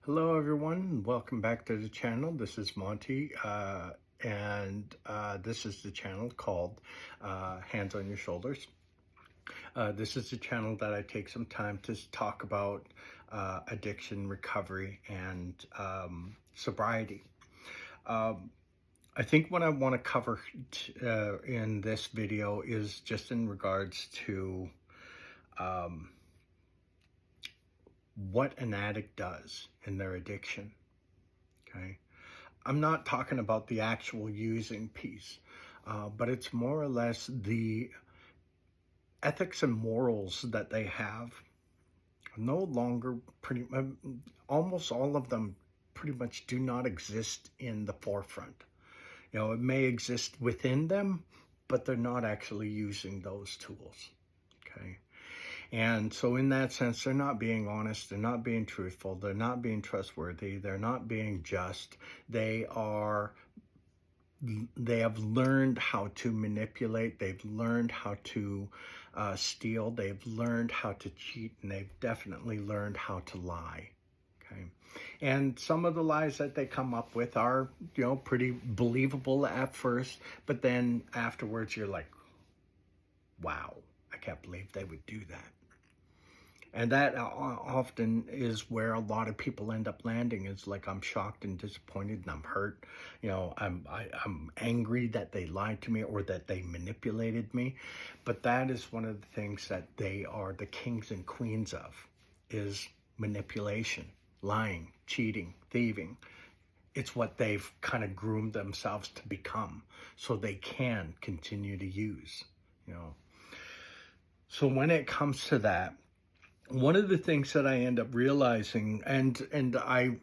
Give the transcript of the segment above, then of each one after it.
Hello, everyone. Welcome back to the channel. This is Monty, and this is the channel called Hands on Your Shoulders. This is the channel that I take some time to talk about addiction, recovery, and sobriety. I think what I want to cover in this video is just in regards to what an addict does in their addiction. Okay. I'm not talking about the actual using piece, but it's more or less the ethics and morals that they have no longer almost all of them pretty much do not exist in the forefront. It may exist within them, but they're not actually using those tools. Okay. And so in that sense, they're not being honest, they're not being truthful, they're not being trustworthy, they're not being just. They have learned how to manipulate, they've learned how to steal, they've learned how to cheat, and they've definitely learned how to lie. Okay. And some of the lies that they come up with are, pretty believable at first, but then afterwards you're like, wow, I can't believe they would do that. And that often is where a lot of people end up landing, is like, I'm shocked and disappointed and I'm hurt. I'm angry that they lied to me or that they manipulated me. But that is one of the things that they are the kings and queens of, is manipulation, lying, cheating, thieving. It's what they've kind of groomed themselves to become so they can continue to use, So when it comes to that, one of the things that I end up realizing, and I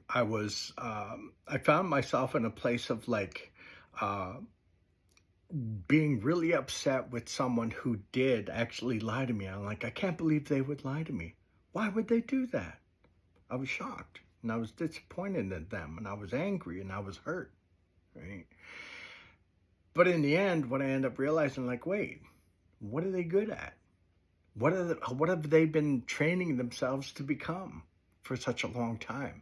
found myself in a place of being really upset with someone who did actually lie to me. I'm like, I can't believe they would lie to me. Why would they do that? I was shocked and I was disappointed in them and I was angry and I was hurt, right? But in the end, what I end up realizing, like, wait, what are they good at? What have they been training themselves to become for such a long time?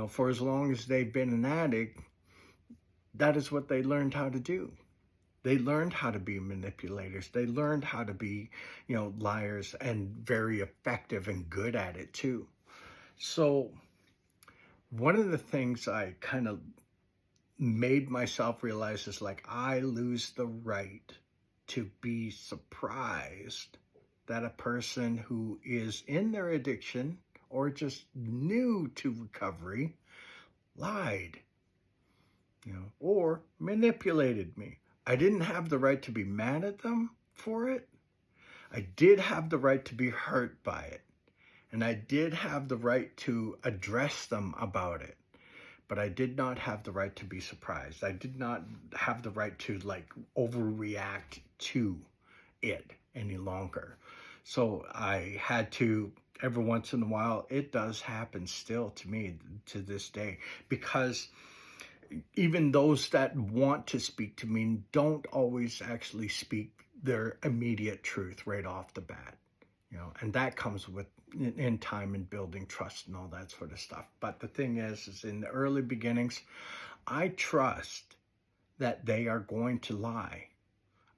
For as long as they've been an addict, that is what they learned how to do. They learned how to be manipulators. They learned how to be, liars, and very effective and good at it too. So one of the things I kind of made myself realize is, like, I lose the right to be surprised that a person who is in their addiction or just new to recovery lied, or manipulated me. I didn't have the right to be mad at them for it. I did have the right to be hurt by it. And I did have the right to address them about it. But I did not have the right to be surprised. I did not have the right to overreact to it any longer. So I had to, every once in a while, it does happen still to me to this day, because even those that want to speak to me don't always actually speak their immediate truth right off the bat, and that comes with in time and building trust and all that sort of stuff. But the thing is in the early beginnings, I trust that they are going to lie.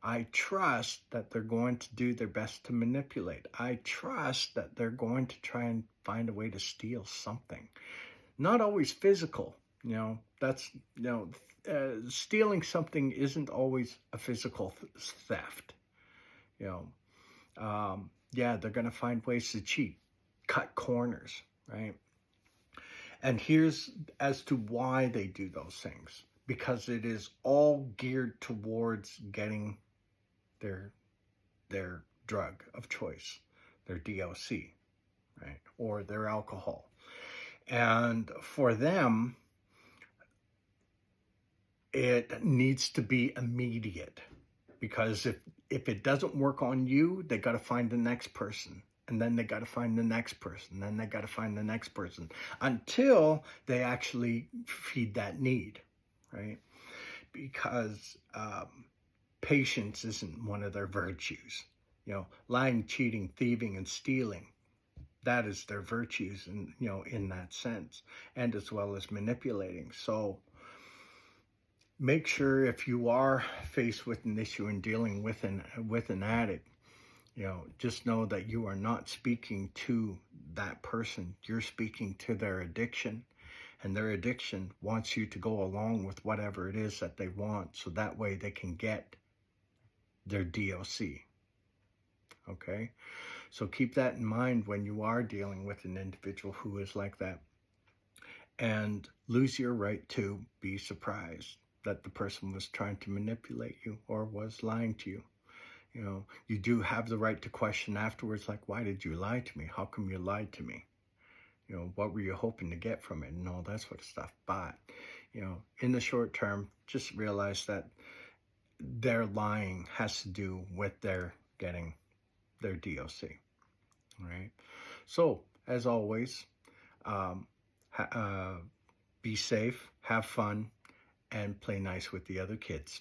I trust that they're going to do their best to manipulate. I trust that they're going to try and find a way to steal something. Not always physical, stealing something isn't always a physical theft. They're going to find ways to cheat, cut corners, right? And here's as to why they do those things. Because it is all geared towards getting their drug of choice, their DOC, right? Or their alcohol. And for them, it needs to be immediate, because if it doesn't work on you, they got to find the next person, and then they got to find the next person, then they got to find the next person, until they actually feed that need, right? Because patience isn't one of their virtues. Lying, cheating, thieving, and stealing, That is their virtues, and in that sense, and as well as manipulating. So make sure, if you are faced with an issue and dealing with an addict, just know that you are not speaking to that person. You're speaking to their addiction, and their addiction wants you to go along with whatever it is that they want, so that way they can get their DOC. Okay? So keep that in mind when you are dealing with an individual who is like that. And lose your right to be surprised that the person was trying to manipulate you or was lying to you. You do have the right to question afterwards, like, why did you lie to me? How come you lied to me? What were you hoping to get from it, and all that sort of stuff. But, in the short term, just realize that their lying has to do with their getting their DOC. All right. So, as always, be safe, have fun, and play nice with the other kids.